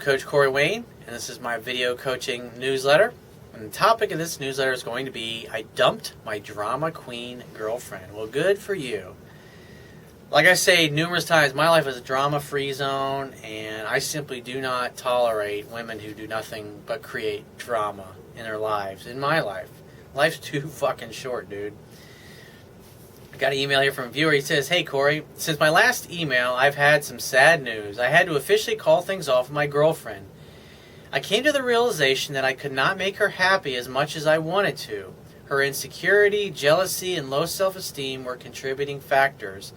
Coach Corey Wayne, and this is my video coaching newsletter. And the topic of this newsletter is going to be, I dumped my drama queen girlfriend. Well, good for you. Like I say numerous times, my life is a drama-free zone, and I simply do not tolerate women who do nothing but create drama in their lives, in my life. Life's too fucking short, dude. I got an email here from a viewer. He says, "Hey Corey, since my last email, I've had some sad news. I had to officially call things off with my girlfriend. I came to the realization that I could not make her happy as much as I wanted to. Her insecurity, jealousy, and low self-esteem were contributing factors.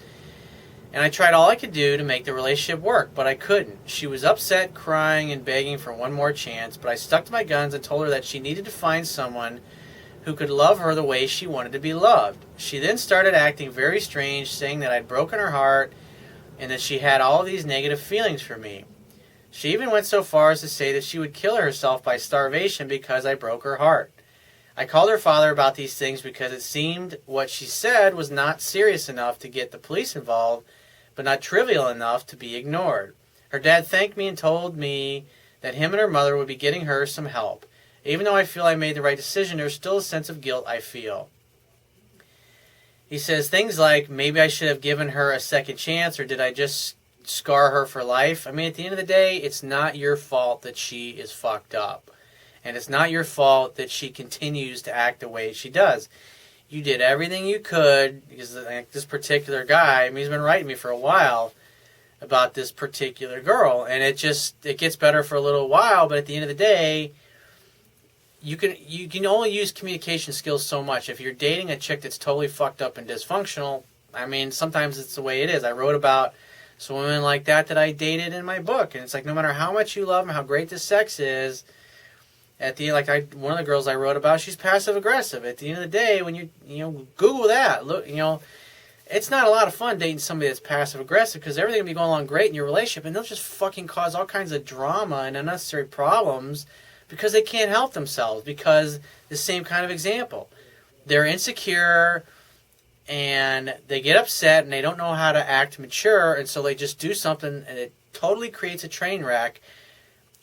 And I tried all I could do to make the relationship work, but I couldn't. She was upset, crying, and begging for one more chance, but I stuck to my guns and told her that she needed to find someone who could love her the way she wanted to be loved. She then started acting very strange, saying that I'd broken her heart and that she had all of these negative feelings for me. She even went so far as to say that she would kill herself by starvation because I broke her heart. I called her father about these things because it seemed what she said was not serious enough to get the police involved, but not trivial enough to be ignored. Her dad thanked me and told me that him and her mother would be getting her some help. Even though I feel I made the right decision, there's still a sense of guilt I feel." He says things like, maybe I should have given her a second chance, or did I just scar her for life? I mean, at the end of the day, it's not your fault that she is fucked up. And it's not your fault that she continues to act the way she does. You did everything you could, because like this particular guy, I mean, he's been writing me for a while about this particular girl, and it gets better for a little while, but at the end of the day, you can only use communication skills so much. If you're dating a chick that's totally fucked up and dysfunctional, I mean, sometimes it's the way it is. I wrote about some women like that I dated in my book, and it's like no matter how much you love them, how great the sex is, at the end, one of the girls I wrote about, she's passive aggressive. At the end of the day, when you Google that, look, it's not a lot of fun dating somebody that's passive aggressive because everything will be going along great in your relationship, and they'll just fucking cause all kinds of drama and unnecessary problems because they can't help themselves. Because the same kind of example, they're insecure and they get upset and they don't know how to act mature, and so they just do something and it totally creates a train wreck.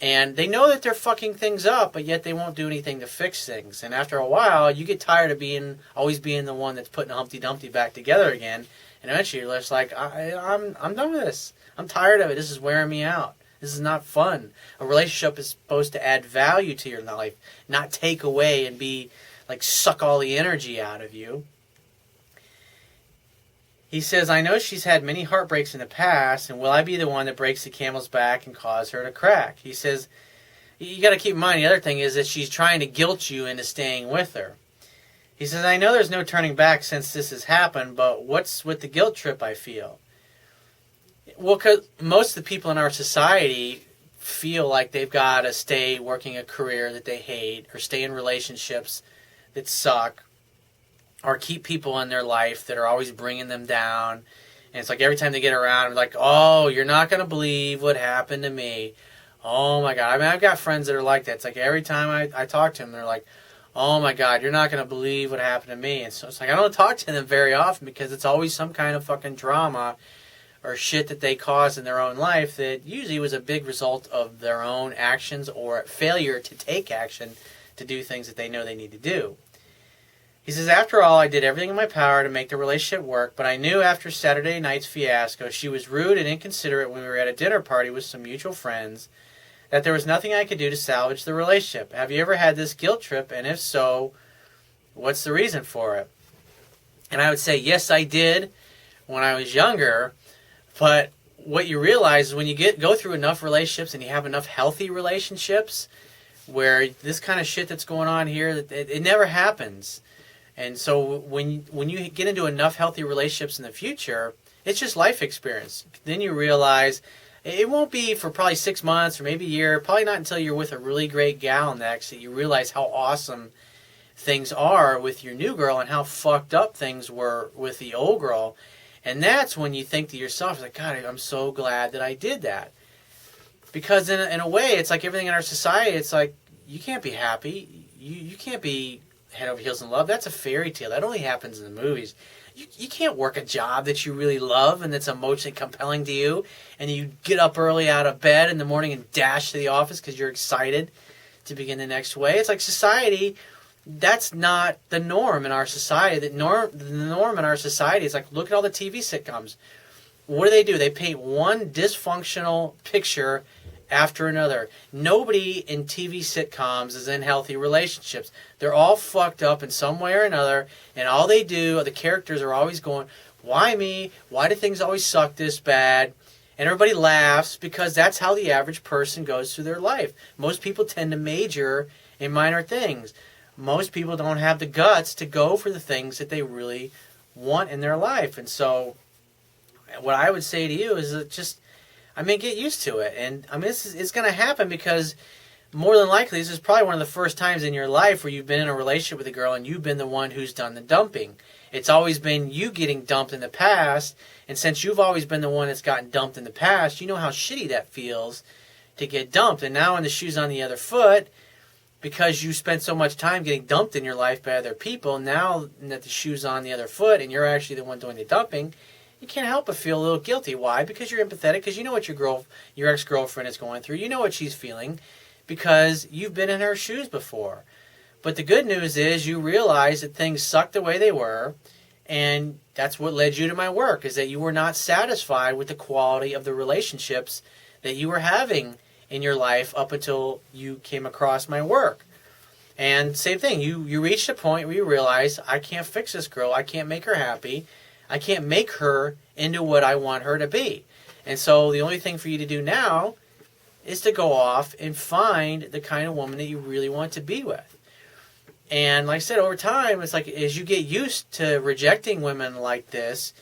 And they know that they're fucking things up, but yet they won't do anything to fix things. And after a while, you get tired of always being the one that's putting Humpty Dumpty back together again. And eventually you're just like, I'm done with this. I'm tired of it. This is wearing me out. This is not fun. A relationship is supposed to add value to your life, not take away and be like suck all the energy out of you. He says, I know she's had many heartbreaks in the past, and will I be the one that breaks the camel's back and cause her to crack? He says, you got to keep in mind, the other thing is that she's trying to guilt you into staying with her. He says, I know there's no turning back since this has happened, but what's with the guilt trip I feel? Well, because most of the people in our society feel like they've got to stay working a career that they hate, or stay in relationships that suck, or keep people in their life that are always bringing them down. And it's like every time they get around, I'm like, oh, you're not going to believe what happened to me. Oh, my God. I mean, I've got friends that are like that. It's like every time I talk to them, they're like, oh, my God, you're not going to believe what happened to me. And so it's like I don't talk to them very often because it's always some kind of fucking drama or shit that they cause in their own life that usually was a big result of their own actions or failure to take action to do things that they know they need to do. He says, after all, I did everything in my power to make the relationship work, but I knew after Saturday night's fiasco, she was rude and inconsiderate when we were at a dinner party with some mutual friends, that there was nothing I could do to salvage the relationship. Have you ever had this guilt trip? And if so, what's the reason for it? And I would say, yes, I did when I was younger, but what you realize is when you go through enough relationships and you have enough healthy relationships where this kind of shit that's going on here, it never happens. And so when you get into enough healthy relationships in the future, it's just life experience. Then you realize it won't be for probably 6 months or maybe a year, probably not until you're with a really great gal next that you realize how awesome things are with your new girl and how fucked up things were with the old girl. And that's when you think to yourself, like, God, I'm so glad that I did that. Because in a way, it's like everything in our society, it's like, you can't be happy. You can't be head over heels in love. That's a fairy tale. That only happens in the movies. You can't work a job that you really love and that's emotionally compelling to you, and you get up early out of bed in the morning and dash to the office because you're excited to begin the next way. It's like society, that's not the norm in our society. The norm in our society is like, look at all the TV sitcoms. What do? They paint one dysfunctional picture after another. Nobody in TV sitcoms is in healthy relationships. They're all fucked up in some way or another, and all they do, the characters are always going, why me? Why do things always suck this bad? And everybody laughs because that's how the average person goes through their life. Most people tend to major in minor things. Most people don't have the guts to go for the things that they really want in their life. And so what I would say to you is that just, get used to it. And it's going to happen because more than likely this is probably one of the first times in your life where you've been in a relationship with a girl and you've been the one who's done the dumping. It's always been you getting dumped in the past, and since you've always been the one that's gotten dumped in the past, you know how shitty that feels to get dumped. And now when the shoe's on the other foot, because you spent so much time getting dumped in your life by other people, now that the shoe's on the other foot and you're actually the one doing the dumping, you can't help but feel a little guilty. Why? Because you're empathetic, because you know what your ex-girlfriend is going through. You know what she's feeling because you've been in her shoes before. But the good news is you realize that things sucked the way they were, and that's what led you to my work, is that you were not satisfied with the quality of the relationships that you were having in your life up until you came across my work. And same thing, you reached a point where you realize, I can't fix this girl, I can't make her happy, I can't make her into what I want her to be. And so the only thing for you to do now is to go off and find the kind of woman that you really want to be with. And like I said, over time, it's like as you get used to rejecting women like this,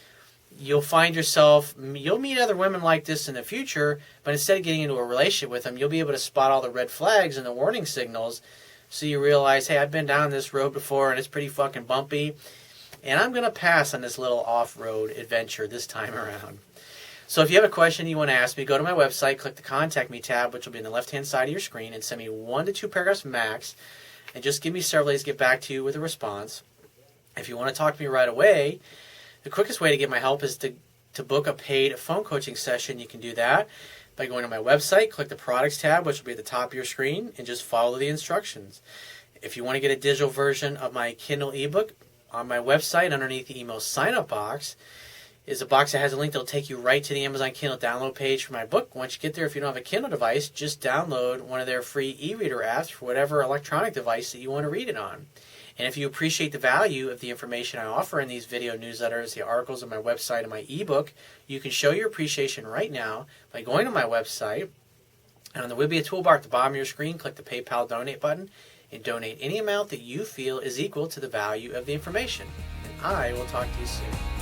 you'll find yourself, you'll meet other women like this in the future, but instead of getting into a relationship with them, you'll be able to spot all the red flags and the warning signals, so you realize, hey, I've been down this road before and it's pretty fucking bumpy, and I'm going to pass on this little off-road adventure this time around. So if you have a question you want to ask me, go to my website, click the Contact Me tab, which will be on the left-hand side of your screen, and send me 1 to 2 paragraphs max, and just give me several days to get back to you with a response. If you want to talk to me right away, the quickest way to get my help is to book a paid phone coaching session. You can do that by going to my website, click the Products tab, which will be at the top of your screen, and just follow the instructions. If you want to get a digital version of my Kindle ebook, on my website, underneath the email sign-up box, is a box that has a link that will take you right to the Amazon Kindle download page for my book. Once you get there, if you don't have a Kindle device, just download one of their free e-reader apps for whatever electronic device that you want to read it on. And if you appreciate the value of the information I offer in these video newsletters, the articles on my website, and my ebook, you can show your appreciation right now by going to my website, and there will be a toolbar at the bottom of your screen. Click the PayPal donate button and donate any amount that you feel is equal to the value of the information. And I will talk to you soon.